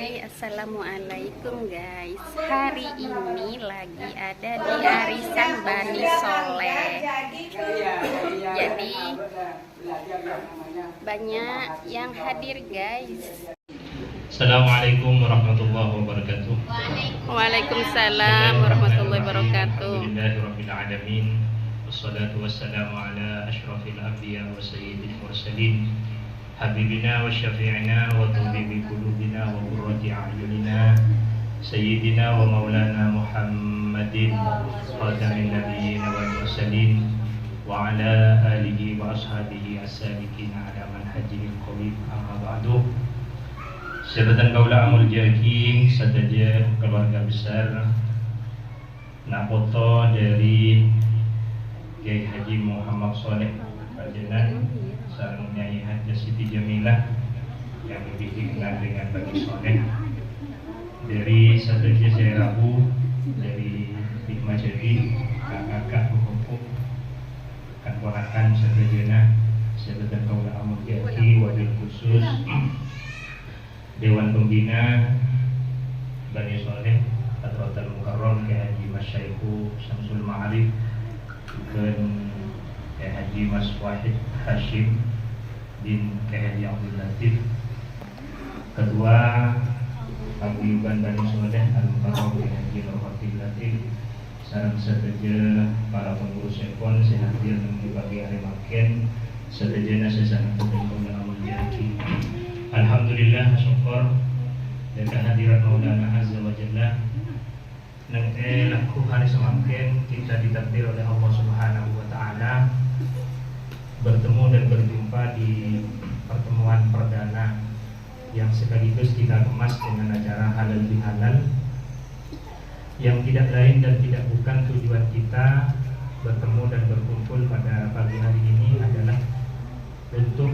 Hai, assalamualaikum guys. Hari ini lagi ada di arisan Bani Soleh. Jadi banyak yang hadir guys. Assalamualaikum warahmatullahi wabarakatuh. Waalaikumsalam warahmatullahi wabarakatuh. Alhamdulillahirabbil alamin. Wassalatu wassalamu ala asyrafil anbiya wa sayyidil mursalin. Habibina wa syafi'ina wa tabibi qulubina wa qurrati a'yunina sayyidina wa maulana Muhammadin khatamin nabiyyin wal mursalin wa ala alihi wa ashabihi as-sabiqin ala manhajil qawim amma ba'du. Sahabatan kaula amul jaki sadaja keluarga besar Napoto dari Kiai Haji Muhammad Soleh Pajenan Sarung Nyai Hajah Siti Jamilah yang lebih dikenal dengan Bani Soleh, dari sadaja saya Rabu, dari Hikmah Jadi kakak hukum kan ponakan sadajana sahabatan kaula amul jaki wabil khusus Dewan Pembina Bani Soleh Hadratul Mukarram Kiai Haji Mas Syaihu Syamsul Ma'arif dan Kiai Haji Mas Wahid Hashim bin Kiai Haji Abdul Latif, Ketua Paguyuban Bani Soleh Al-Mukarram Kiai Haji Abdul Latif, sareng sadaya para pengurus ekon sing hadir di pagi hari makin sadayana sesanten kaula amul jaki. Alhamdulillah syukur dan kehadiran Maulana Azza wa Jalla nang laku hari semakin kita ditakdir oleh Allah Subhanahu wa taala bertemu dan berjumpa di pertemuan perdana yang sekaligus kita kemas dengan acara halal bihalal yang tidak lain dan tidak bukan tujuan kita bertemu dan berkumpul pada pagi hari ini adalah untuk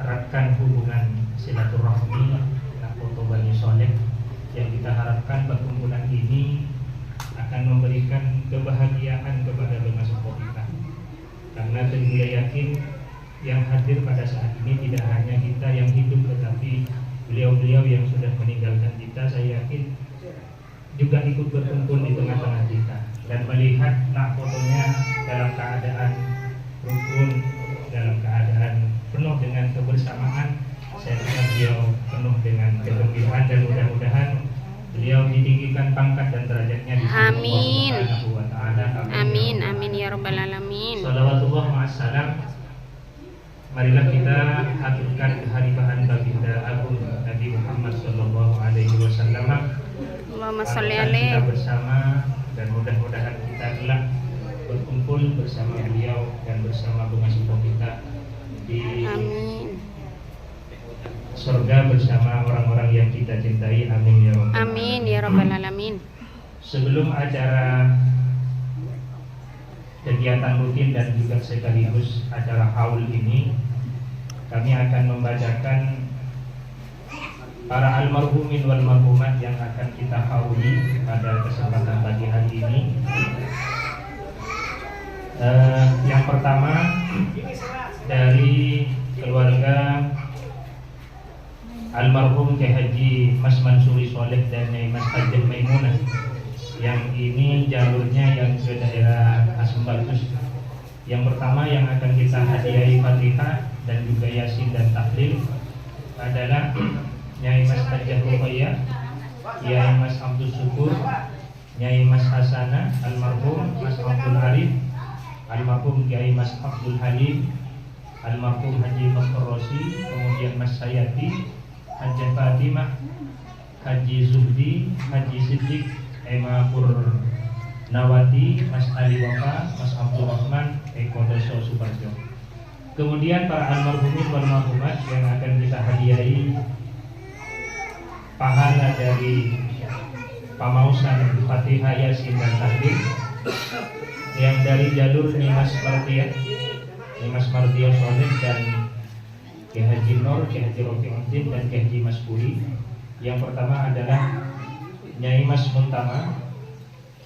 eratkan hubungan silaturahmi Napoto Bani Soleh yang kita harapkan perkumpulan ini akan memberikan kebahagiaan kepada bangsa kita, karena saya yakin yang hadir pada saat ini tidak hanya kita yang hidup tetapi beliau-beliau yang sudah meninggalkan kita, saya yakin juga ikut berkumpul di tengah-tengah kita dan melihat Napotonya dalam keadaan rukun, dalam keadaan penuh dengan kebersamaan. Saya rasa beliau penuh dengan kegembiraan dan mudah-mudahan beliau ditinggikan pangkat dan derajatnya di sisi Allah Subhanahu wa taala. Amin amin ya rabbal alamin. Shalawatullah ma'assalam. Marilah kita haturkan kehadiran baginda agung Nabi Muhammad sallallahu alaihi wasallam. Allahumma sholli Kita alaihi. bersama dan mudah-mudahan kita kelak berkumpul bersama beliau dan bersama pengasuh kita di Amin. surga bersama orang-orang yang kita cintai. Amin ya rabbal Amin ya rabbal alamin. Sebelum acara kegiatan rutin dan juga sekaligus acara haul ini, kami akan membacakan para almarhumin wal marhumat yang akan kita hauli pada kesempatan pagi hari ini. Yang pertama dari keluarga almarhum Kiai Haji Mas Mansuri Soleh dan Nyai Mas Hajah Maimunah, yang ini jalurnya yang ke daerah Asmbaltus. Yang pertama yang akan kita hadiahi Fatihah dan juga Yasin dan Tahlil adalah Nyai Mas Hajah Ruqayyah, Kiai Mas Abdul Syukur, Nyai Mas Hasanah, almarhum Mas Abdul Arif, almarhum Kiai Mas Abdul Halim, almarhum Haji Mas Rosi, kemudian Mas Sayati, Haji Fatimah, Haji Zuhdi, Haji Siddiq, Ema Purnawati, Mas Ali Wafa, Mas Abdul Rahman, Eko Doso Suparjo. Kemudian para almarhumin wal marhumat yang akan kita hadiahi pahala dari pamausan Fatihah, Yasin dan Tahlil yang dari jalur Nimas Mardia Soleh dan Kiai Haji Nur, Kiai Haji Rofiuddin dan Kiai Haji Mas Puri. Yang pertama adalah Nyai Mas Muntama,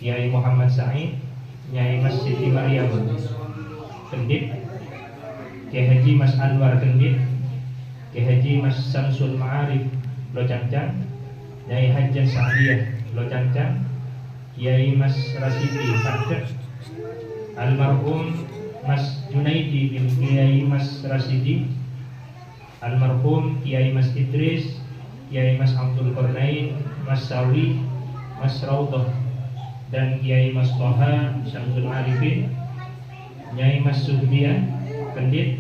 Kiai Muhammad Said, Nyai Mas Siti Maryam Kendit, Kiai Haji Mas Anwar Kendit, Kiai Haji Mas Samsul Ma'arif Locangcang, Nyai Hajjah Sa'diyah Locangcang, Kiai Mas Rasidi Sakcek, almarhum Mas Junaidi bin Kiai Mas Rasidi, almarhum Kiai Mas Idris, Kiai Mas Abdul Qarnain, Mas Sawi, Mas Raudah, dan Kiai Mas Toha Syamsul Arifin, Nyai Mas Suhdian Kendit,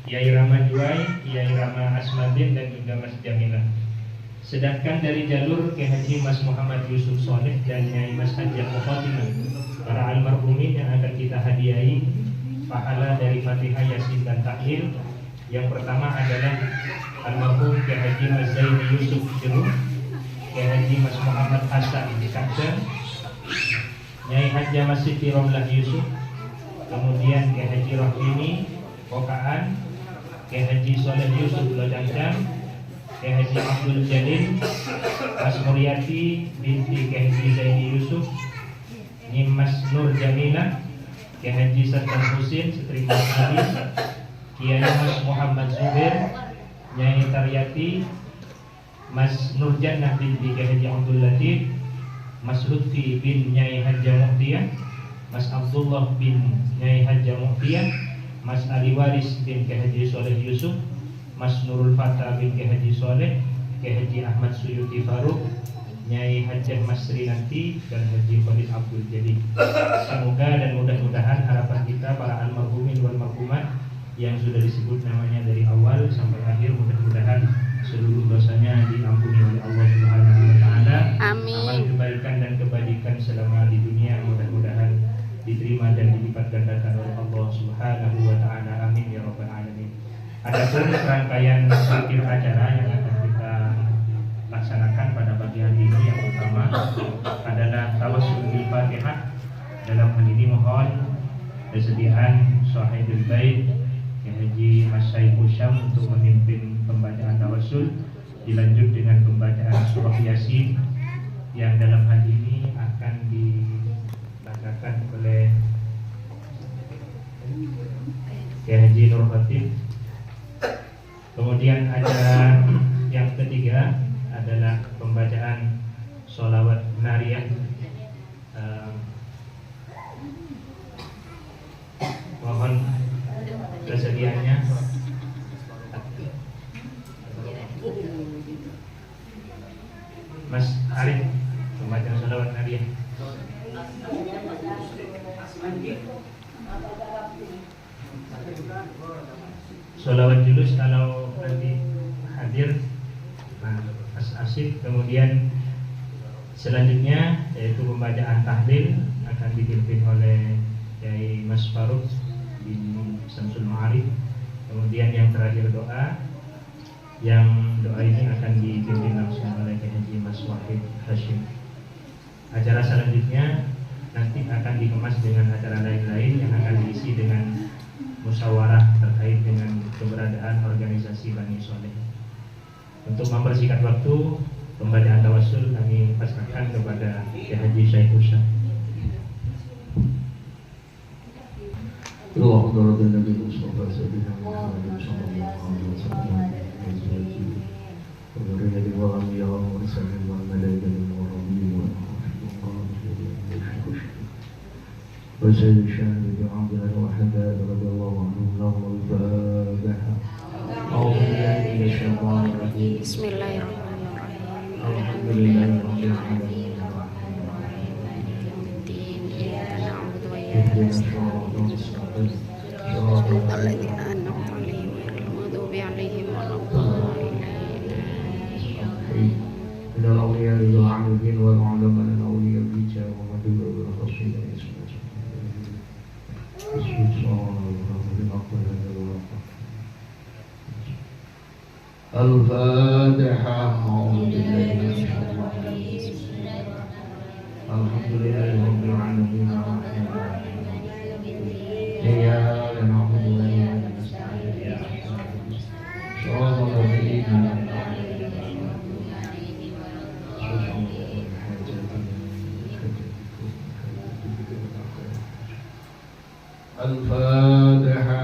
Kiai Rama Juwai, Kiai Rama Asmadin, dan juga Mas Jamilah. Sedangkan dari jalur Kiai Haji Mas Muhammad Yusuf Soleh dan Nyai Mas Hajjah Fatimah, para almarhumin yang akan kita hadiahi pahala dari Fatihah, Yasin, dan Tahlil. Yang pertama adalah almarhum Kiai Haji Mas Zaini Yusuf Jeruk, Kiai Haji Mas Muhammad Hasan Kaca, Nyai Hajjah Mas Siti Romlah Yusuf, kemudian Kiai Haji Rahimi Kokaan, Kiai Haji Soleh Yusuf Locangcang, Kiai Haji Abdul Jalil, Mas Muryati binti Kiai Haji Zaini Yusuf, Mas Nur Jamilah, Kiai Haji Sultan Husin Setri Mas Ali, Kiai Mas Muhammad Zubair, Nyai Taryati, Mas Nur Jannah binti Kiai Haji Abdul Latif, Mas Lutfi bin Nyai Hajjah Muhtiyah, Mas Abdullah bin Nyai Hajjah Muhtiyah, Mas Ali Waris bin Kiai Haji Soleh Yusuf, Mas Nurul Fatah bin Kiai Haji Soleh, Kiai Haji Ahmad Suyuti Faruk, Nyai Hajjah Masri Nanti, dan Haji Khalid Abdul Jadi. Semoga dan mudah-mudahan harapan kita para almarhumin wal marhumat yang sudah disebut namanya dari awal sampai akhir, mudah-mudahan seluruh dosanya diampuni oleh Allah Subhanahu wa taala. Amin. Amal kebaikan dan kebaikan selama di dunia mudah-mudahan diterima dan dilipat gandakan oleh Allah Subhanahu wa taala. Amin ya rabbal alamin. Adapun rangkaian akhir acara yang akan kita laksanakan pada pagi hari ini, yang pertama adalah tawassul bil Fatihah. Dalam hal ini mohon kesediaan Sahibul Bait Kiai Haji Mas Saiful Syam untuk memimpin pembacaan tawassul, dilanjut dengan pembacaan surah Yasin yang dalam hal ini akan dibacakan oleh Kiai Haji Nur Khatib. Kemudian ada yang ketiga adalah pembacaan sholawat nariyah. Mohon kesediaannya. Mas Arif, pembacaan sholawat nariyah. Sholawat julus kalau nanti hadir Mas Asif. Kemudian selanjutnya yaitu pembacaan tahlil akan dipimpin oleh Kiai Mas Faruk bin Syamsul Ma'arif. Kemudian yang terakhir doa, yang doa ini akan dipimpin langsung oleh Kiai Haji Mas Wahid Hashim. Acara selanjutnya nanti akan dikemas dengan acara lain-lain yang akan diisi dengan musyawarah terkait dengan keberadaan organisasi Bani Soleh. Untuk mempersingkat waktu, pembacaan tawassul kami pasrahkan kepada Kiai Haji Syaikh Syam. وسيد الشهر بعبدنا وحداد رضي الله عنهم لهم الفاتحة. أعوذ بالله من الشيطان الرجيم. بسم الله الرحمن الرحيم. الحمد لله رب العالمين. مالك يوم الدين. إياك نعبد وإياك اهدنا نستعين. الصراط المستقيم صراط الذين أنعمت عليهم غير المغضوب عليهم ولا الضالين. إن الأولياء للعاملين والعلماء الأولياء الرجال ومدعو بالرسول الفاتحة. أعوذ بالله من الشيطان الرجيم. الحمد لله رب العالمين الرحمن الرحيم إياك نعبد وإياك نستعين صراط الذين أنعمت عليهم الفاتحة.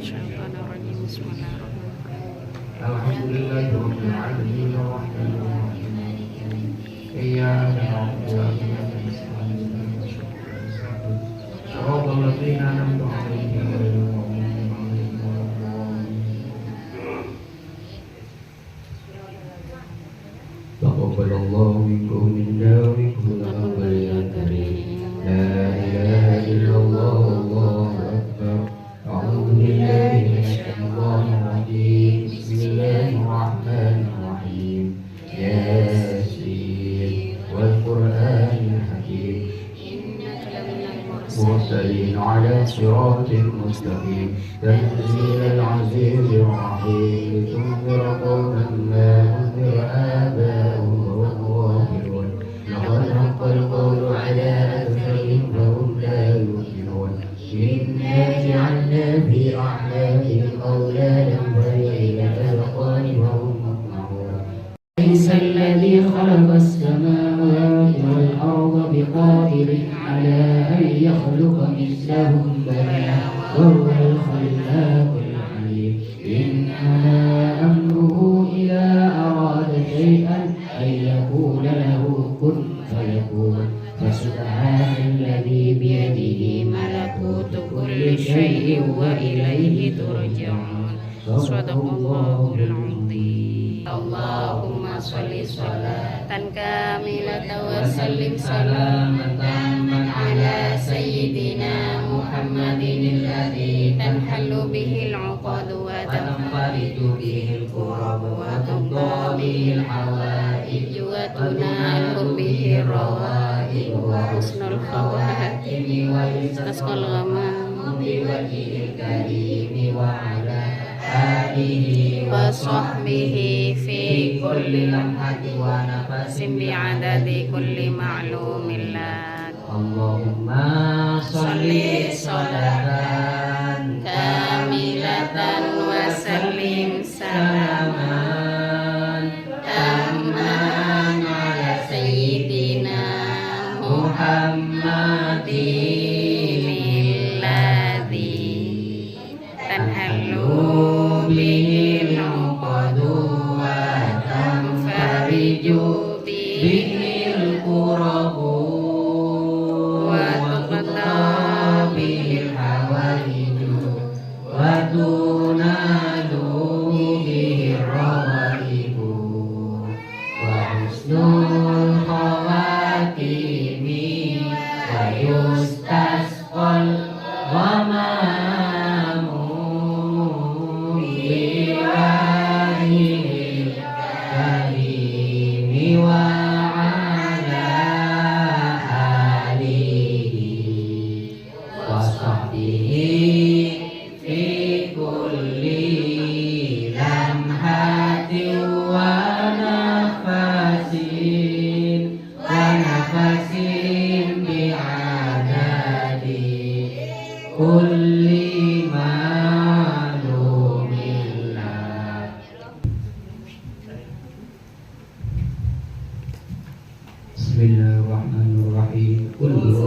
الشيطان الرجيم. بسم الله الرحمن الرحيم. الحمد لله رب العالمين الرحمن الرحيم إياك نعبد وإياك نستعين صراط الذين أنعمت عليهم غير المغضوب عليهم ولا الضالين تقبل الله منكم منا ومنكم العمل يا كريم لا إله إلا الله والله أكبر أعوذ بالله من الشيطان الرجيم بسم الله الرحمن الرحيم ياسين والقرآن الحكيم مرسلين على صراط مستقيم تنزيل العزيز الرحيم لتنذر قوما ما أنذر آباؤهم وهم غافلون لقد حق القول على أكثرهم فهم لا يؤمنون إنا جعلنا في أعناقهم أغلالا وهي إلى الأذقان وهم مقمحون ليس الذي خلق السماوات والأرض بقادر على أن يخلق مثلهم بلى وهو الخلاق العليم إنما أمره إذا أراد شيئا أن يقول له كن فيكون فسبحان الذي بيده ملكوت كل شيء وإليه ترجعون صدق الله العظيم اللهم صل صلاة كاملة وسلم سلاما تاما على سيدنا محمد الذي تنحل به العقد وتنفرج به الكرب وتقضى به الحوائج وتنال به الروائب وحسن الخواتم ويستسقى الغمام بوجه الكريم وعلى آله وصحبه في كل لمحة ونفس بعدد كل معلوم لك اللهم صل صلاة كاملة وسلم سلاما تاما على سيدنا محمد الذي تنحل به العقد وتنفرج به الكرب وتقضى به الحوائج وتنال به الروائب وحسن الخواتم ويستسقى الغمام الكريم وعلى آله وصحبه في كل لمحة ونفس بعدد كل معلوم لك بسم الله الرحمن الرحيم قل هو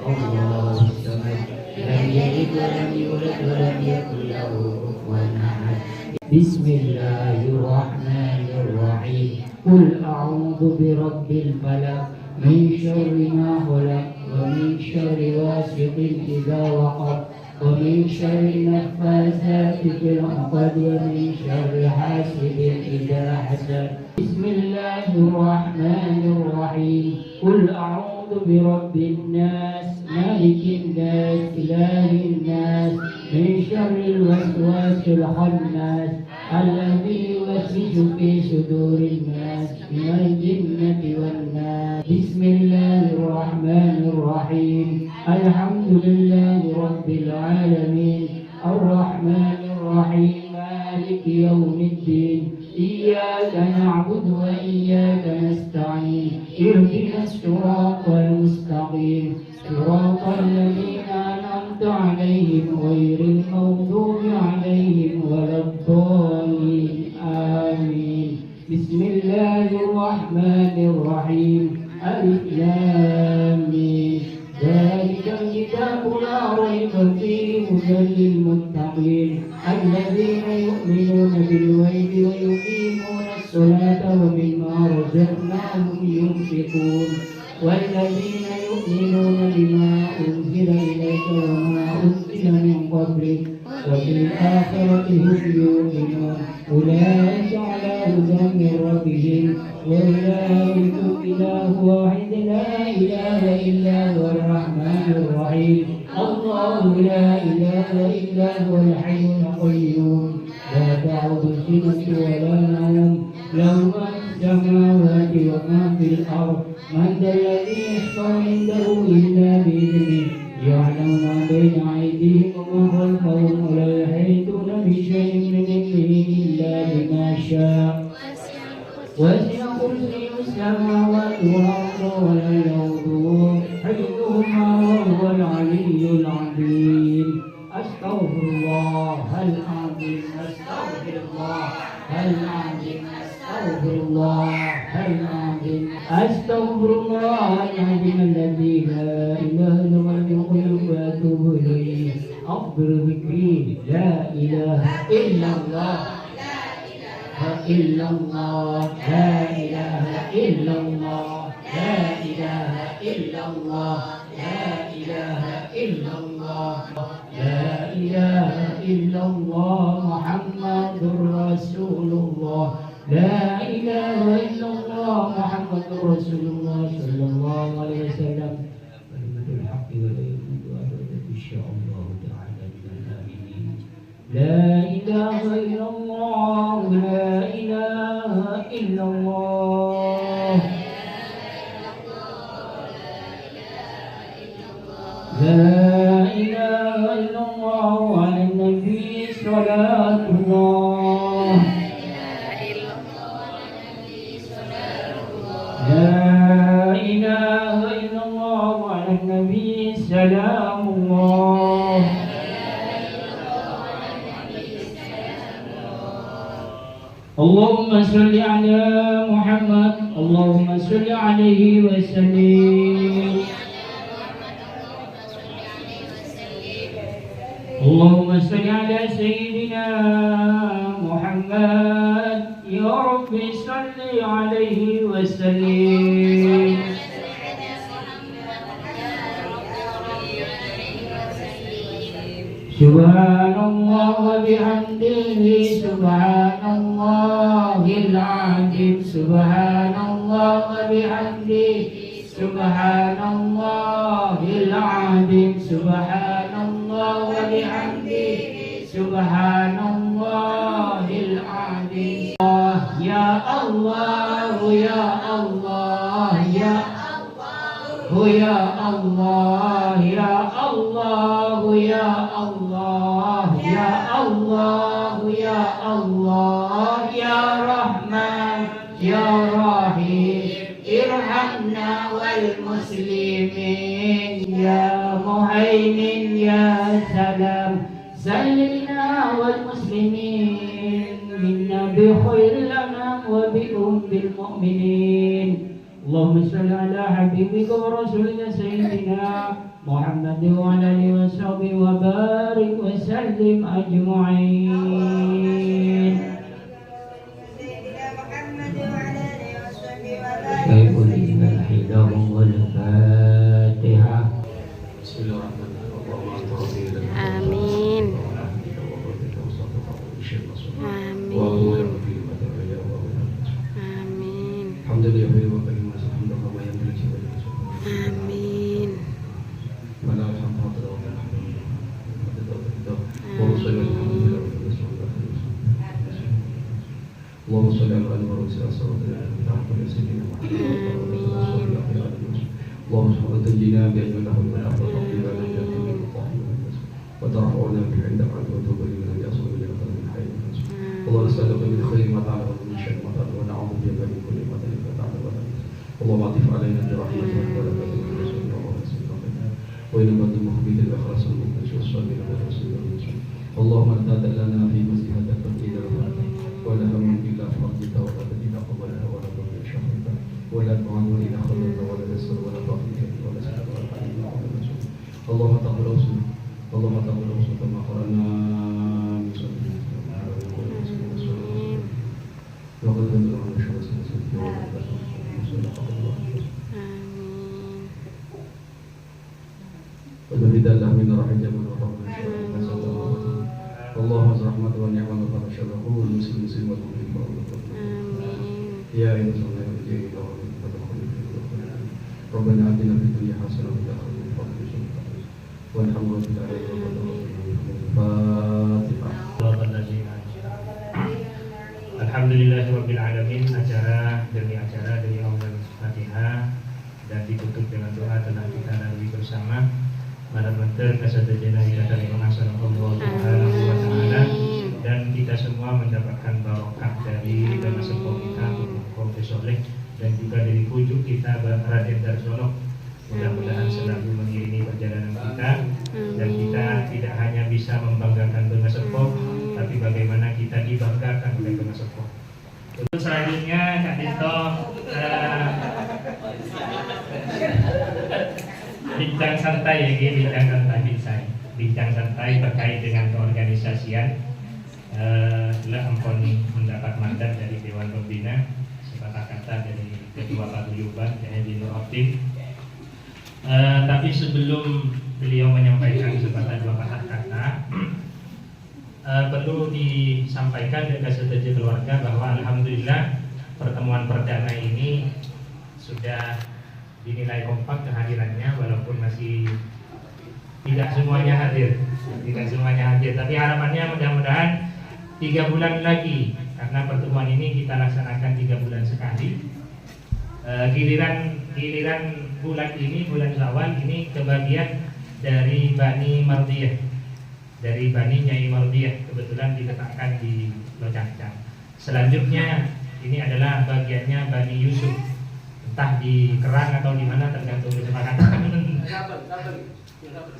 الله الصمد لم يلد ولم يولد ولم يكن له كفوا احد بسم الله الرحمن الرحيم قل اعوذ برب الفلق من شر ما خلق ومن شر غاسق اذا وقب ومن شر النفاثات في العقد ومن شر حاسد إذا حسد بسم الله الرحمن الرحيم قل أعوذ برب الناس مالك الناس إله الناس من شر الوسواس الخناس الذي يوسوس في صدور الناس من الجنة والناس بسم الله الرحمن الرحيم الحمد لله رب العالمين الرحمن الرحيم مالك يوم الدين إياك نعبد وإياك نستعين اهدنا الصراط المستقيم صراط الذين أنعمت عليهم غير المغضوب عليهم ولا الضالين آمين بسم الله الرحمن الرحيم ألف لام ميم ذلك الكتاب لا ريب فيه هدى للمتقين الذين يؤمنون بالغيب والذين يؤمنون بما أنزل إليك وما أنزل من قبلك وبالآخرة هم يوقنون أولئك على هدى من ربهم وأولئك إله واحد لا إله إلا هو الرحمن الرحيم الله لا إله إلا هو الحي القيوم لا تعود سنة ولا نوم له ما في السماوات وما في الأرض من ذا الذي يشفع عنده إلا بإذنه يعلم ما بين أيديهم وما خلفهم ولا يحيطون بشيء من علمه إلا بما شاء وسع كرسي السماوات والأرض ولا يؤوده حفظهما وهو العلي العظيم أستغفر الله العظيم أستغفر الله العظيم أستغفر الله العظيم أستغفر الله العظيم الذي لا إله إلا هو القيوم وأتوب إليه أكبر ذكري لا إله إلا الله إلا الله لا إله إلا الله لا إله إلا الله لا إله إلا الله لا إله إلا الله محمد رسول الله لا إله إلا الله محمد رسول الله صلى الله عليه وسلم كلمة الحق ولا يموت أبدا إن شاء الله تعالى من الآمنين لا إله إلا الله لا إله إلا الله لا إله إلا الله وعلى النبي صلاة الله لا إله إلا الله وعلى النبي سلام الله اللهم صل على محمد اللهم صل عليه وسلم اللهم صل على سيدنا محمد يا رب صل عليه وسلم سبحان الله وبحمده سبحان الله العظيم سبحان الله وبحمده سبحان الله العظيم سبحان الله وبحمده سبحان الله العظيم يا الله يا الله يا يا الله يا الله يا الله يا الله يا الله يا رحمن يا رحيم ارحمنا والمسلمين يا مهيمن يا سلام سلمنا والمسلمين منا بخير لنا وبأم المؤمنين اللهم صل على حبيبك ورسولك سيدنا محمد وعلى آله وصحبه وبارك وسلم أجمعين. كيف الإيمان لهم والفاتحة. بسم الله الرحمن الرحيم. آمين آمين آمين الحمد لله وبارك الحمد لله ما يملك آمين ولا الحمد لله ورسول اللهم صل على محمد وعلى سيدنا محمد اللهم صل تجينا بأجمله وترفعنا به عندك وتبين بأصل الجنة من حي اللهم نسألك من خير ما تعلم ومن شر ما تعلم ونعوذ بك من كل ما تعلم اللهم اعطف علينا برحمتك ولا تكن رسولنا وإن كنت مخبيت الإخلاص المخلص والصابر والرسول اللهم لا تدع لنا في مسيحتك إلى رحمتك ولا هم إلا فرجك ولا تدين قبلها ولا ضر شهرك ولا طعن إلى خلقك ولا نسر ولا ضعفك ولا سحر ولا حليم ولا نسر اللهم تقبل رسولك اللهم تقبل رسولك كما قرأنا من سنة وقد نزل عن شرس وتبدأ الله من رحمة ورحمة الله رحمة ونعمة وبركاته المسلم والمؤمن يا أيها الذين آمنوا ربنا آتنا في الدنيا حسنة وفي الآخرة حسنة والحمد لله رب العالمين. Alhamdulillahirabbil alamin. Acara demi acara dari awal Fatihah dan ditutup dengan doa telah kita lalui bersama. Benar-benar kesadajana kita dari Allah Subhanahu wa taala dan kita semua mendapatkan barokah dari dana sepuh kita Profesor Soleh dan juga dari pujuk kita Raden Darsono. Mudah-mudahan selalu mengiringi perjalanan kita dan kita tidak hanya bisa membanggakan Banga Sepuh, tapi bagaimana kita dibanggakan oleh Banga Sepuh. Untuk selanjutnya Kak Dito bincang santai bincang santai terkait dengan keorganisasian. Ampun mendapat mandat dari Dewan Pembina, sepatah kata dari Ketua Paguyuban Haji Nur Optim. Tapi sebelum beliau menyampaikan sepatah dua patah kata, perlu disampaikan kepada sedaja keluarga bahwa alhamdulillah pertemuan perdana ini sudah dinilai kompak kehadirannya, walaupun masih tidak semuanya hadir, tapi harapannya mudah-mudahan 3 bulan lagi, karena pertemuan ini kita laksanakan 3 bulan sekali. Giliran bulan ini, bulan Syawal ini kebagian dari Bani Mardiyah, dari Bani Nyai Mardiyah, kebetulan diletakkan di Locangcang. Selanjutnya ini adalah bagiannya Bani Yusuf, entah di Kerang atau di mana tergantung kesepakatan.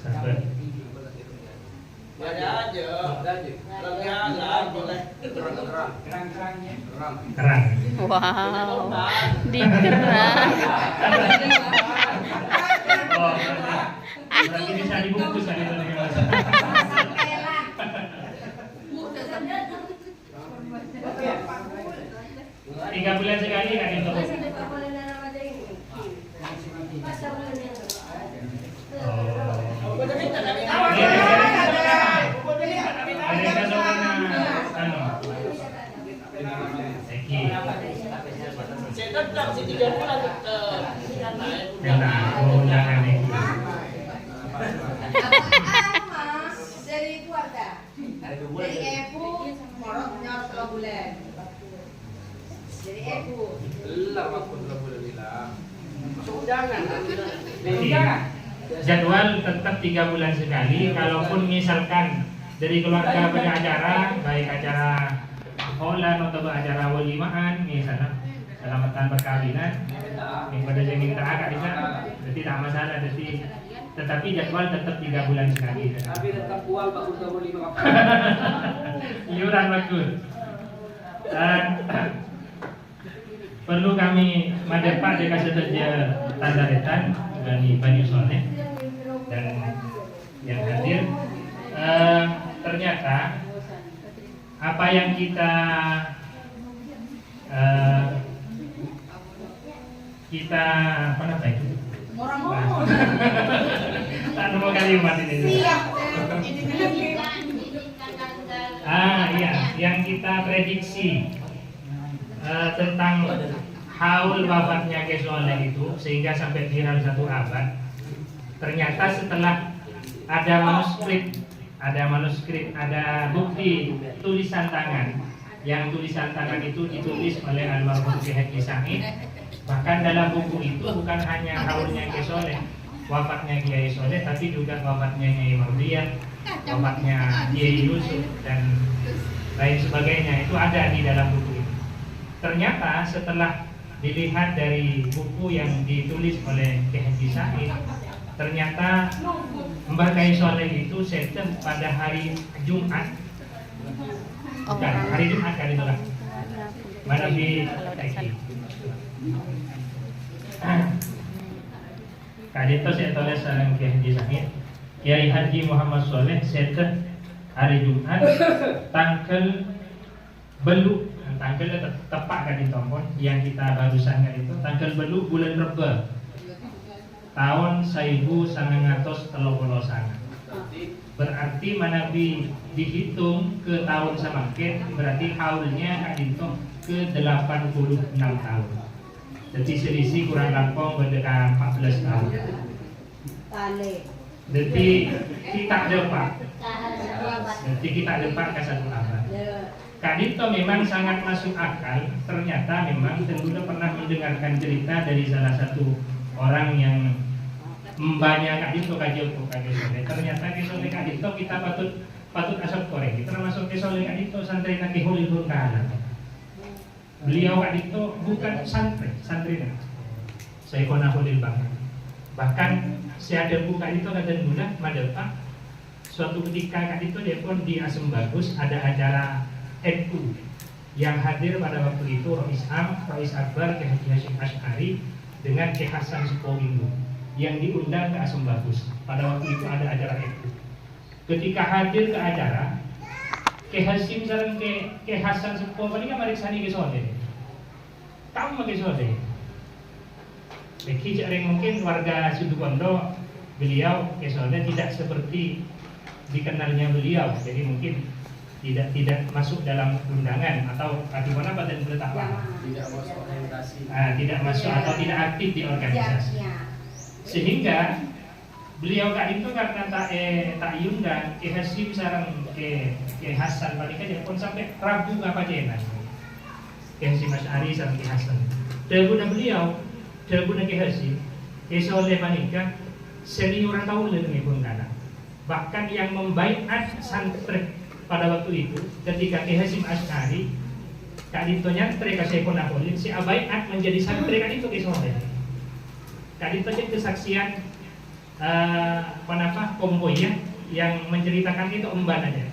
Sabar. Kerang. Wow, di Kerang. Oh, berarti bisa dibungkus kan itu dengan bahasa. 3 bulan sekali kan itu. Dari keluarga, dari ibu, morotnya 3 bulan. Dari ibu. Jadwal tetap 3 bulan sekali. Kalaupun misalkan dari keluarga pada acara, baik acara holan atau acara walimaan, misalnya selamatan perkawinan, yang pada saya minta agak bisa, jadi tidak masalah. Jadi tetapi jadwal tetap 3 bulan sekali. Tapi tetap uang Pak Udah boleh Iuran bagus. Dan perlu kami madepak dengan saja tanda retan dari Bani Soleh dan yang hadir. Ternyata apa yang kita apa namanya itu? Tak nemu kalimat ini. Iya, yang kita prediksi tentang haul wafatnya Kiai Soleh itu sehingga sampai viral 1 abad. Ternyata setelah ada manuskrip, ada bukti tulisan tangan. Yang tulisan tangan itu ditulis oleh almarhum Kiai Haji Said. Bahkan dalam buku itu bukan hanya haulnya Kiai Soleh, wafatnya Kiai Soleh, tapi juga wafatnya Nyai Mardiyah, wafatnya Kiai Yusuf dan lain sebagainya. Itu ada di dalam buku itu. Ternyata setelah dilihat dari buku yang ditulis oleh Kiai Haji Said, ternyata Mbah Kiai Soleh itu setem pada hari Jumat. Bukan, hari Jumat kan itu lah. Mana di Kadito saya tulis sareng Kiai Haji Said, Kiai Haji Muhammad Soleh setem hari Jumat tanggal belu, tanggal tepat kan ditompon yang kita barusan kan itu tanggal belu bulan Reba. tahun 1939. Berarti manabi dihitung ke tahun semakin berarti haulnya kadinto ke 86 tahun. Jadi selisih kurang langkong berdeka 14 tahun. Jadi kita dapat ke satu abad. Kadito memang sangat masuk akal. Ternyata memang tentunya pernah mendengarkan cerita dari salah satu orang yang mbaknya kadito kajopo kagesole. Ternyata kesole kadito kita patut asap korek. Termasuk kesole kadito santri naki hulil kalah. Beliau kadito bukan santri saya kona hulil banget. Bahkan saya ada buka itu kata guna madepa. Suatu ketika kadito dia pun di Asem Bagus ada acara NU yang hadir pada waktu itu Rois Akbar Ki Haji Hasyim Asy'ari dengan Ki Hasan Supogindo yang diundang ke Asem Bagus. Pada waktu itu ada acara NU. Ketika hadir ke acara, Ki Hasyim sareng Ki Hasan Supogindo ini kan mariksani ke sore. Kamu ke sore. Beki mungkin warga Situbondo beliau ke sore tidak seperti dikenalnya beliau, jadi mungkin tidak masuk dalam undangan atau bagaimana badan penetapan tidak masuk atau tidak aktif di organisasi sehingga beliau kali itu karena tak diundang Ki Hasyim sareng Ki Hasan panika dia pun sampai Rabu apa jenan Ki Hasyim Asy'ari sareng Ki Hasan dalguna beliau dalguna Ki Hasyim Ki Soleh panika senior tahun lebih pun kana bahkan yang membaiat santri pada waktu itu ketika Ki Hasyim Asy'ari kadito nyantri ka Syekhul Naholin si abaiat menjadi santri kan itu Ki Soleh kadito jadi kesaksian komboya yang menceritakan itu embananya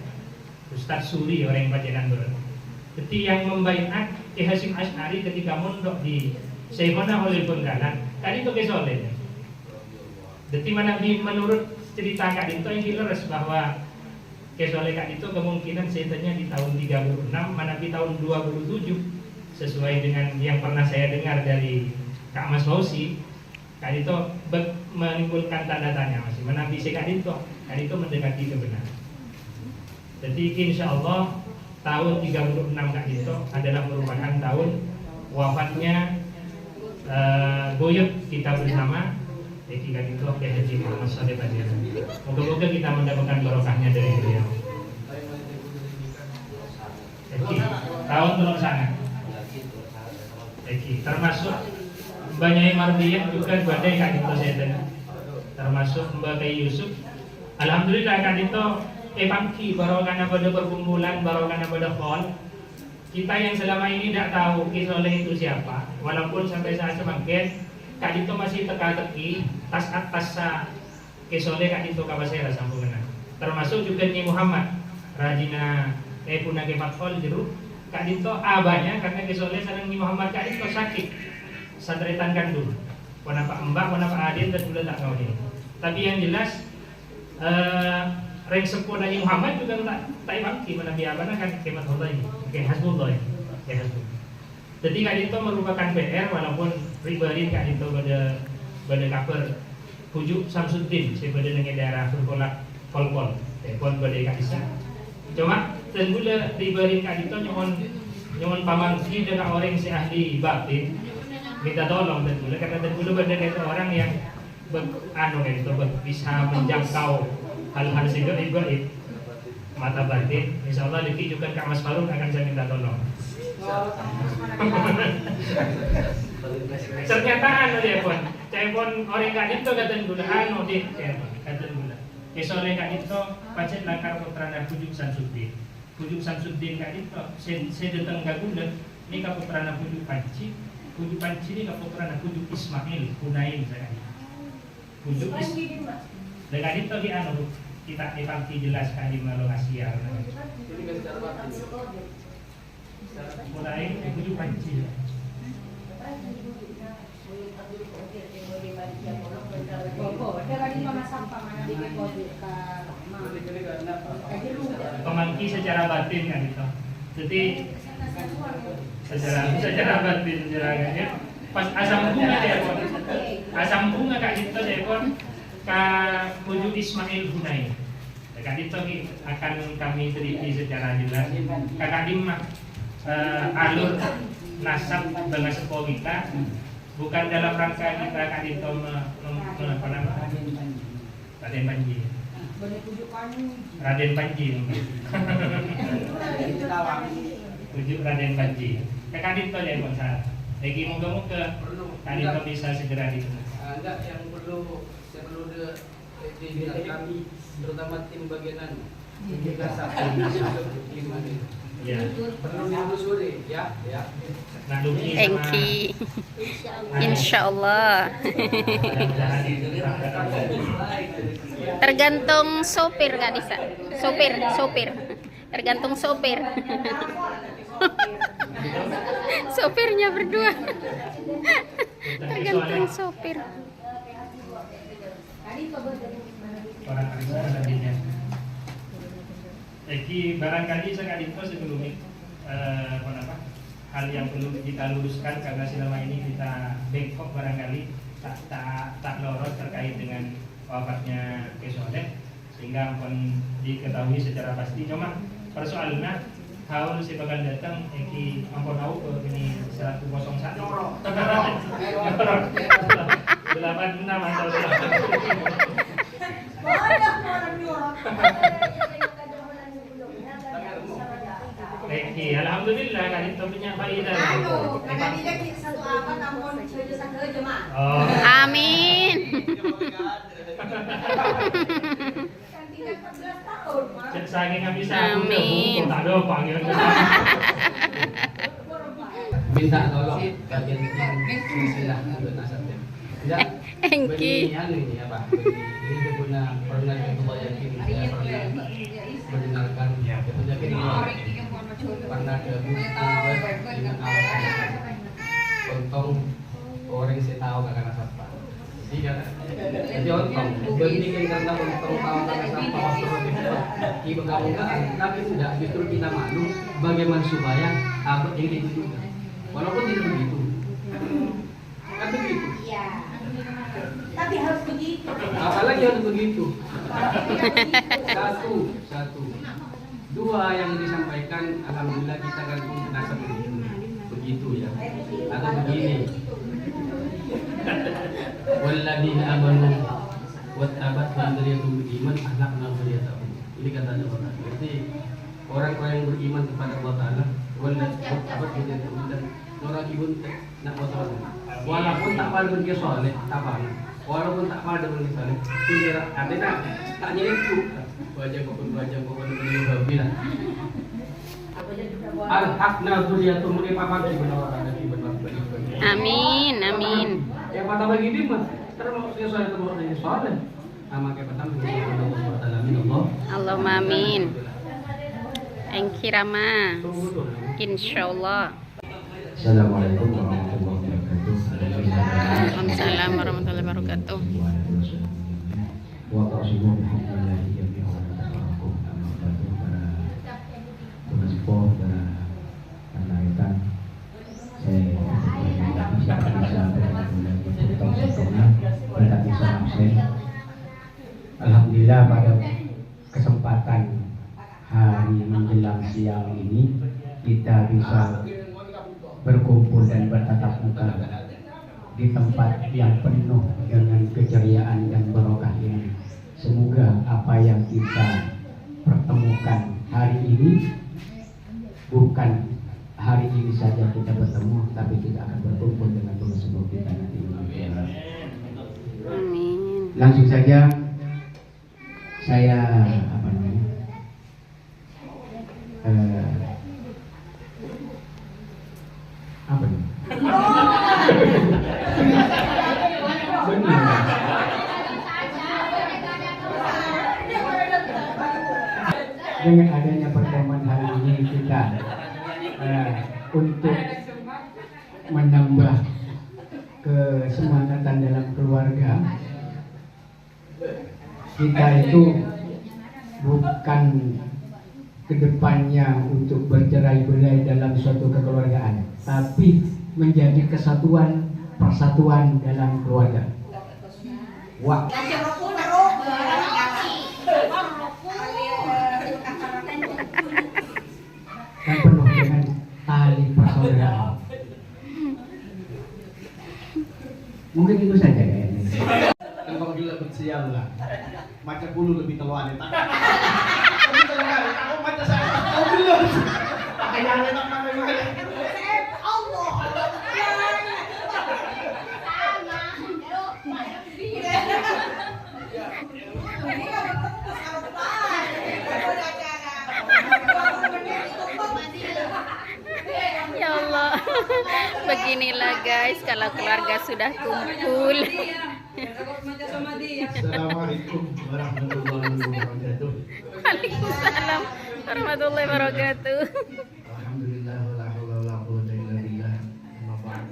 Ustaz Suri orang Pacitan Barat. Jadi yang membaiat Ki Hasyim Asy'ari ketika mondok di Syekhul Naholin Benggalan kadito Ki Soleh. Jadi menurut cerita Kak Dito yang dileres bahwa Kesole Kak Dito kemungkinan setannya di tahun 36 manapi tahun 27 sesuai dengan yang pernah saya dengar dari Kak Mas Fauzi. Kak Dito menimbulkan tanda tanya masih manapi si Kak Dito mendekati kebenaran. Jadi insya Allah tahun 36 Kak Dito adalah merupakan tahun wafatnya Buyut kita bersama Kak Dito Ki Haji Muhammad Shalih Bajir. Moga-moga kita mendapatkan barokahnya dari beliau. Jadi tahun telur sangat. Jadi termasuk Mbak Nyai Mardiyah juga badai Kak Dito saya termasuk Mbak Kai Yusuf. Alhamdulillah Kak Dito pangki barokahnya pada perkumpulan barokahnya pada hall. Kita yang selama ini tidak tahu Ki Soleh itu siapa, walaupun sampai saat semakin Kak Dito masih teka-teki tas atas Ki Soleh Kak Dito kabasera sambungan. Termasuk juga Nyi Muhammad Rajina puna ke Fathol jeruk Kak Dito abahnya karena Ki Soleh sareng Nyi Muhammad Kak Dito sakit sadretan kandung. Wana Pak Mbak, wana Pak Adil dan sudah tak tahu ini. Tapi yang jelas reng sepuh Nyi Muhammad juga tak ibangki mana dia abahnya kan kemat Allah ini. Oke, hasbullah. Ya hasbullah. Jadi Kak Dito merupakan PR walaupun pribadi Kak Dito pada cover pujuk Samsuddin sebagai dengan daerah berkolak kolpol pada Kak Isa. Cuma tenggula pribadi Kak Dito nyoman pamangki dengan orang si ahli batin minta tolong tenggula karena tenggula pada itu orang yang bisa menjangkau hal-hal gaib mata batin. Insya Allah Liki juga Kak Mas Faruk akan saya minta tolong. Ternyata dia pun, saya pun orang Kak Dito kata gula dia kata gula. Kesore Kak Dito pacet lakar putrana pujuk Samsuddin. Pujuk Samsuddin Kak Dito, saya datang ke gula. Ini kaputrana pujuk Panci ini kaputrana pujuk Ismail Hunain saya. Pujuk Ismail. Dan Kak Dito di kita ipangki jelas kali malu Asia. Mulai itu Panci. Pemangki secara batin kan itu. Jadi secara batin sejarahnya pas asam bunga depon. Asam bunga Kak Dito depon ka Puju Ismail Hunai. Kak Dito akan kami teliti secara jelas. Kakak Dimah alur nasab dengan sepuh kita bukan dalam rangka kita Kak Dito apa nama Raden Panji. Raden Panji mungkin. Pujuk Raden Panji. Kakak Dito depon saat. Lagi moga-moga Kak Dito bisa segera ditemukan. Enggak, yang saya perlu dijelaskan terutama tim bagian Ya. perlu ditelusuri ya. Nah, Duki sama Engki. Insyaallah. Tergantung sopir Kak Disa. Sopir. Tergantung sopir. Sopirnya berdua. Tergantung sopir. orang Kristen tadinya. Jadi barangkali Kak Dito sebelum hal yang perlu kita luruskan karena selama ini kita bengkok barangkali tak lorot terkait dengan wafatnya Kesoleh sehingga ampun diketahui secara pasti. Cuma persoalannya haul si bakal datang Eki ampun tahu ini 101 nyorok 86 atau Eki, alhamdulillah Kak Dito punya faidah. Karena dia satu apa namun kerja mah. Oh. Amin. Kan tidak 14 tahun, Mak. Saking nggak bisa Amin. tak ada panggilan ke Minta tolong bagian tim silsilah untuk nasabnya. Tidak. Engki. Ini apa? Ini pernah ketua yakin saya pernah mendengarkan ketua yakin pernah ke buku dengan alasan untung orang saya tahu kakak nasabah. Jadi untung berpikir karena untung tahu kakak nasabah waktu lebih kemukaan tapi tidak justru kita malu bagaimana supaya abad ini dituduhkan walaupun tidak begitu kan begitu. Iya. Tapi harus begitu. Apalagi harus begitu. Satu. Dua yang disampaikan, alhamdulillah kita gantung nasab begitu ya. Atau begini. Walladzina amanu wattaba'atuhum dzurriyyatuhum biiman ahlakna dzurriyyatahum. Ini kata Allah. Berarti orang-orang yang beriman kepada Allah Taala wattaba'atuhum dzurriyyatuhum orang ibun nak wasol. Walaupun tak pada berkia soleh, tak pada. Walaupun tak pada berkia soleh, itu kira artinya tak nyelentu. Wajah kokon beliau bilang. Al-hakna dzurriyyatuhum ini papan di benar ada di benar. Amin. Yang pada bagi dia mah termasuk dia soleh termasuk dia soleh. Nama ke pertama Allah. Allahumma amin. Engki Rama. Insyaallah. Assalamualaikum warahmatullahi wabarakatuh. Waalaikumsalam warahmatullahi wabarakatuh. Wa ta'zimu bihamdillahi jami'an wa tabarakakum amma ba'du para penaspoh para penarikan saya bisa alhamdulillah pada kesempatan hari menjelang siang ini kita bisa berkumpul dan bertatap muka di tempat yang penuh dengan keceriaan dan barokah ini. Semoga apa yang kita pertemukan hari ini bukan hari ini saja kita bertemu, tapi kita akan berkumpul dengan Tuhan sebelum kita nanti. Amin. Langsung saja saya apa namanya? Apa nih? Benar. Dengan adanya pertemuan hari ini kita untuk menambah kesemangatan dalam keluarga, kita itu bukan kedepannya untuk bercerai-berai dalam suatu kekeluargaan, tapi menjadi kesatuan persatuan dalam keluarga. Dan penuh dengan tali persaudaraan. Mungkin itu saja kayaknya. Kalau gila bersial lah, macam bulu lebih teluan. Lebih teluan, aku macam saya. Aku belum. Ayah letak mana mana. Ya Allah, beginilah guys kalau keluarga sudah kumpul. Assalamualaikum warahmatullahi wabarakatuh. Waalaikumsalam warahmatullahi wabarakatuh. Alhamdulillah wala haula wala quwwata illa billah. Amma ba'd.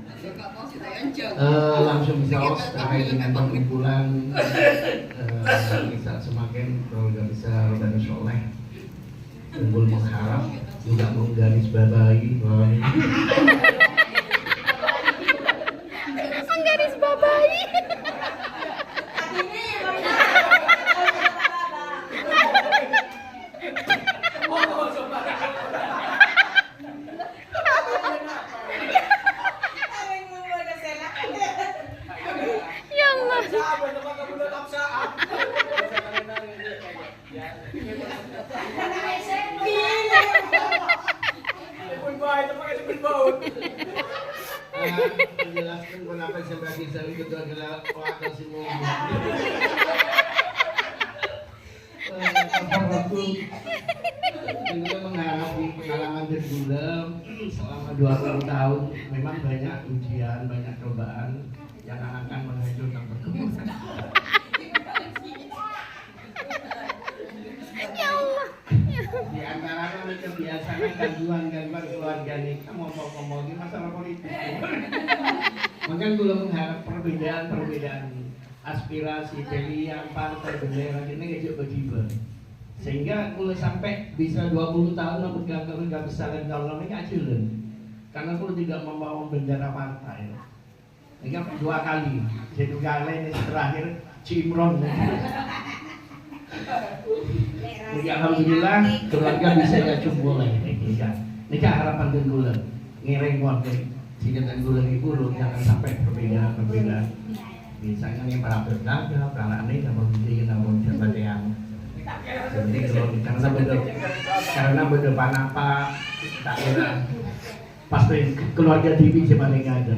Langsung saus terkait dengan pengumpulan bisa semakin keluarga besar dan soleh. Kumpul mengharap juga menggaris babahi Menggaris babahi. Ya Allah. Menjelaskan kenapa sebagai saya itu adalah wakil semua. Kita menghadapi pengalaman berbulan selama 20 tahun. Memang banyak ujian, banyak cobaan yang akan menghancurkan perkembangan. Ya Allah. Di antara kebiasaan gangguan-gangguan keluarga ini, kita ngomong-ngomongin masalah politik. Maka gue mengharap perbedaan-perbedaan aspirasi, pilihan, partai, bendera ini kecil berjibar. Sehingga gue sampai bisa 20 tahun memegang keluarga besar dan kalau ini ajulan. Karena gue tidak membawa bendera partai. Ini 2 kali, jadi kali ini terakhir Cimron. Jadi alhamdulillah keluarga bisa ya boleh. Ini harapan tenggulan, ngiring warga sehingga tenggulan ibu jangan sampai perbedaan. Misalnya nih para berdagang, para aneh, namun dia namun siapa yang seperti kalau karena berdepan apa tak kira pasti keluarga TV cuma nggak ada.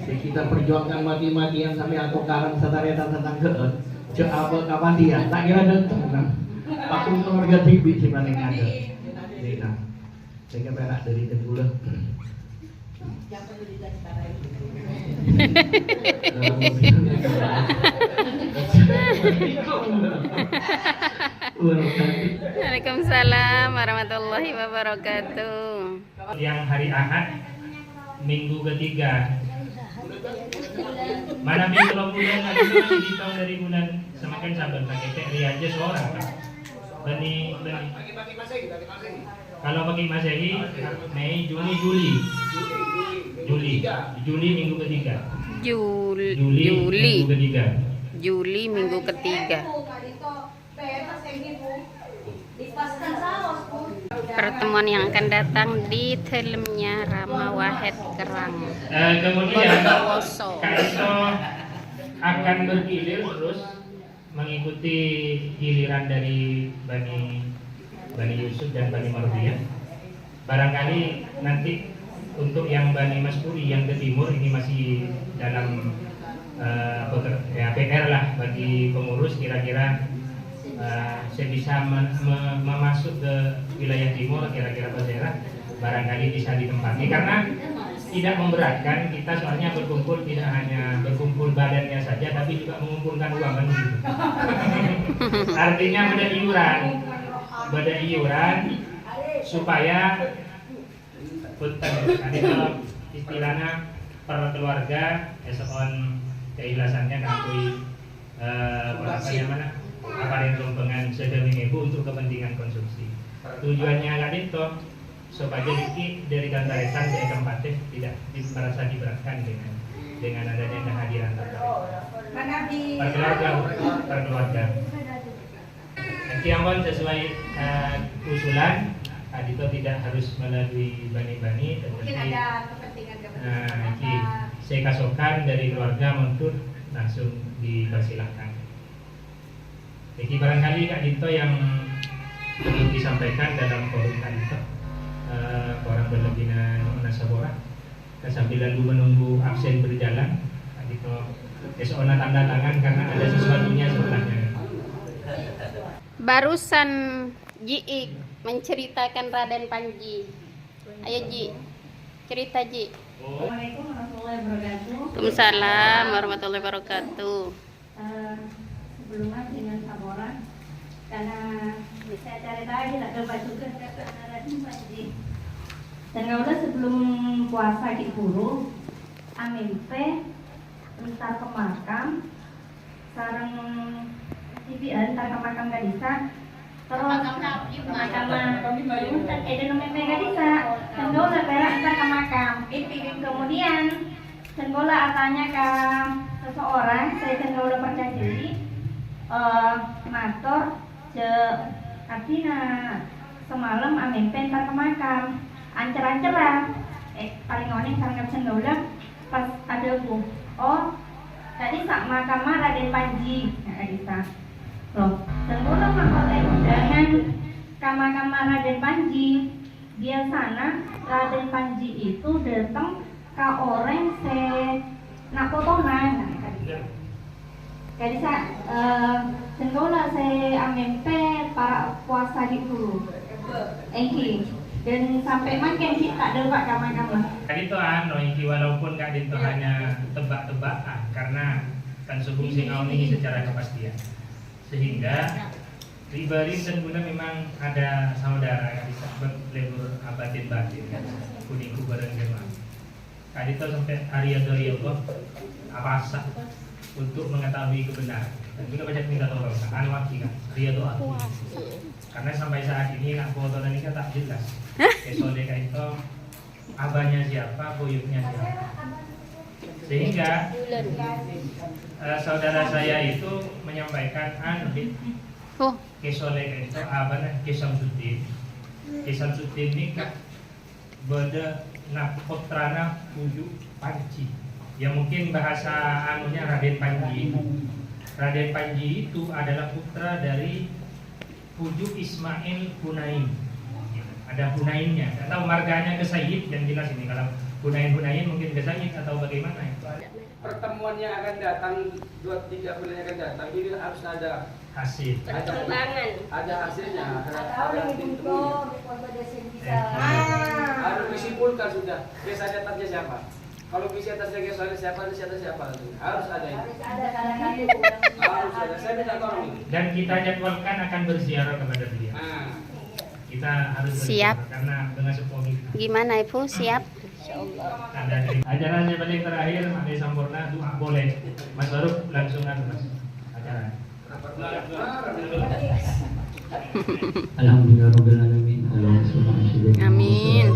Jadi kita perjuangkan mati-matian sampai atau karang setarian tentang keut. Cek apa kapan dia tak kira datang. Waktu keluarga TV cuma nggak ada. Nah, saya berak dari tenggulan. Waalaikumsalam warahmatullahi wabarakatuh. Yang hari Ahad minggu ketiga. Mana minggu bulan lagi masih dihitung dari bulan semakin sabar pakai TRI aja seorang Pak. Bani. Kalau bagi Masehi Mei, Juli minggu ketiga. Juli minggu ketiga. Pertemuan yang akan datang di filmnya Rama Wahed Kerang. Kemudian Kak Iso akan bergilir terus mengikuti giliran dari Bani Yusuf dan Bani Mardiyah. Barangkali nanti untuk yang Bani Maspuri yang ke timur ini masih dalam PR lah bagi pengurus kira-kira saya bisa memasuk ke wilayah timur kira-kira daerah barangkali bisa ditempati karena tidak memberatkan kita soalnya berkumpul tidak hanya berkumpul badannya saja tapi juga mengumpulkan uang kan artinya beda iuran supaya punten kalau istilahnya per keluarga eson keilasannya ngakui apa namanya apa yang rompengan sedemikian ibu untuk kepentingan konsumsi. Tujuannya kan itu sebagai iki dari kantaresan dari keempatnya tidak merasa diberatkan dengan adanya kehadiran perkeluarga. Nanti ampun sesuai usulan Adito tidak harus melalui bani-bani, Mungkin tetapi ada kepentingan-kepentingan. nanti saya kasokan dari keluarga untuk langsung dipersilahkan. Jadi barangkali Kak Dito yang perlu disampaikan dalam forum Kak Dito, orang berlebihan Nasabora, sambil lalu menunggu absen berjalan, Kak Dito esona tanda tangan karena ada sesuatunya sebenarnya. Barusan Ji menceritakan Raden Panji. Ayo Ji, cerita Ji. Assalamualaikum warahmatullahi wabarakatuh. Waalaikumsalam warahmatullahi wabarakatuh. Sebelumnya dengan Sabora, karena bisa cari lagi nak dapat juga kata Raden Panji. Dan kalau sebelum puasa di Buru, amimpe entar ke makam, sarang TV entar ke makam Gadisa. Terus makam ada nomor Gadisa. Dan kalau berak entar ke makam, kemudian dan bola tanya ke seseorang, saya cenderung percaya diri, matur je artinya semalam amin pentar ke makam, ancer-anceran, paling oning karena cenderung pas ada bu, tadi sak makam Raden Panji, Adita, loh, cenderung makoleh dengan kamar Raden Panji, biasanya Raden Panji itu datang ke orang se nak potongan, jadi cendola se amempe para puasa di dulu, dan sampai makin kita dapat kamar-kamar. Kak Dito iki walaupun Kak Dito hanya tebak-tebakan karena kan subuh singau ini secara kepastian, sehingga Ribarin dan Bunda memang ada saudara Kak Dito berlebur abatin batin kuning bareng jemaah. Kak Dito sampai hari Allah apa untuk mengetahui kebenaran dan juga banyak minta tolong anwaki kan doa karena sampai saat ini nak foto ini kan tak jelas esode Kak Dito abahnya siapa, buyutnya siapa, sehingga saudara saya itu menyampaikan kesole Kak Dito abahnya Kisam Sudin nikah beda nak putrana Puju Panji, yang mungkin bahasa anunya Raden Panji. Raden Panji itu adalah putra dari Puju Ismail Hunain. Ada Hunainnya, atau marganya ke Sayyid yang jelas ini. Kalau Hunain mungkin ke Sayyid atau bagaimana itu. Pertemuan yang akan datang 2-3 bulan yang akan datang ini harus ada Hasil. ada hasilnya. Ada Harus disimpulkan sudah. Biasanya atasnya siapa? Kalau visi atasnya siapa harus ada ini. Harus ada. Saya minta tolong ini. Dan kita jadwalkan akan berziarah kepada beliau. Kita harus Siap. karena dengan sepuh kita. Gimana Ibu? Siap? Ajaran yang paling terakhir Made Sampurna boleh Mas Faruk langsungan Mas ajaran. Alhamdulillahirabbil alamin. Amin.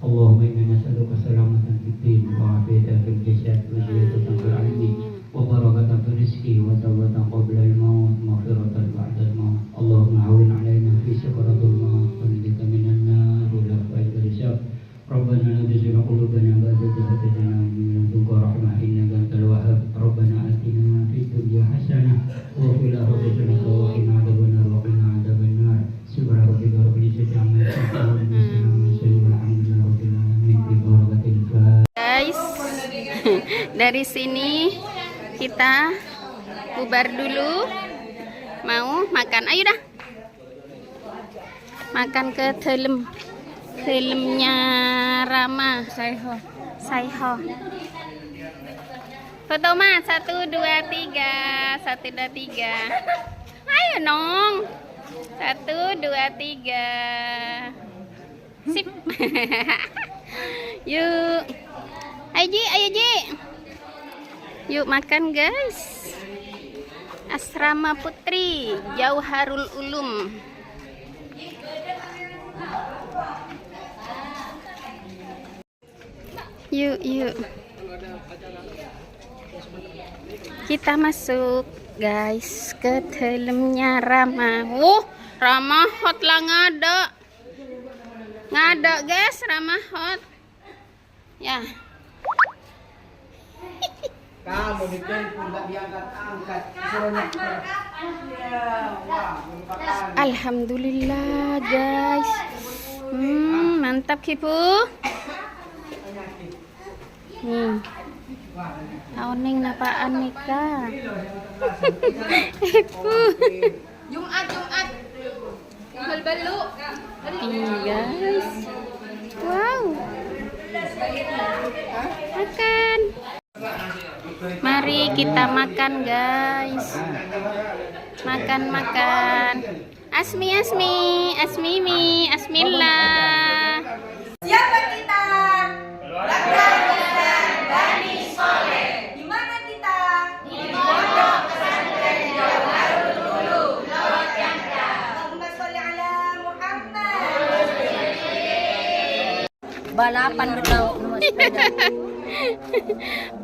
اللهم إنا نسألك سلامة في الدين وعافية في الجسد وزيادة في العلم وبركة في الرزق وتوبة قبل الموت مغفرة بعد الموت. اللهم عون علينا في سكرات الموت ونجك من النار ولفظ الرزق. ربنا لا تزغ قلوبنا بعد إذ هديتنا وهب لنا من لدنك رحمة إنك أنت الوهاب. ربنا آتنا في الدنيا حسنة وفي الآخرة حسنة وقنا عذاب النار وقنا عذاب النار. سبحان ربك رب العزة عما يصفون. Guys, dari sini kita bubar dulu. Mau makan? Ayo dah. Makan ke filmnya Rama. Saiho. Foto mas, 1, 2, 3. 1, 2, 3. Ayo nong. 1, 2, 3. Sip. Yuk. Ayo Ji, ayo Ji. Yuk makan guys. Asrama Putri Jauharul Ulum. Yuk, yuk. Kita masuk guys ke dalamnya Rama. Rama hot lah ngada. Ngada guys, Rama hot. Ya. Kamu ditelepon nggak diangkat-angkat. Alhamdulillah guys. Mantap Kipu. Nih. Taoning napaan nikah. Jumat. Bal-balu. Ini guys. Wow. Makan. Mari kita makan guys. Makan. Asmimi, Asmillah. Siapa kita? Bani Soleh. Di mana kita? Di Pondok Pesantren Jauharul Ulum, Lawat Jangka. Allahumma sholli ala Muhammad. Balapan betul.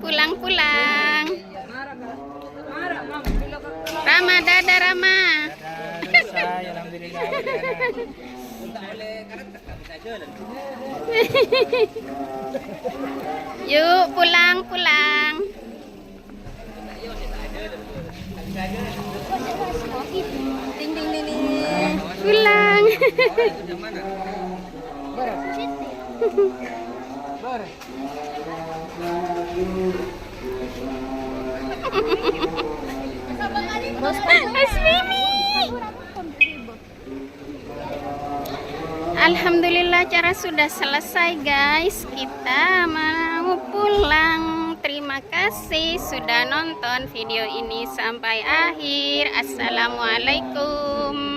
Pulang. Rama, dadah Rama. Yuk pulang. Pulang. Asmimi. Alhamdulillah acara sudah selesai guys. Kita mau pulang. Terima kasih sudah nonton video ini sampai akhir. Assalamualaikum.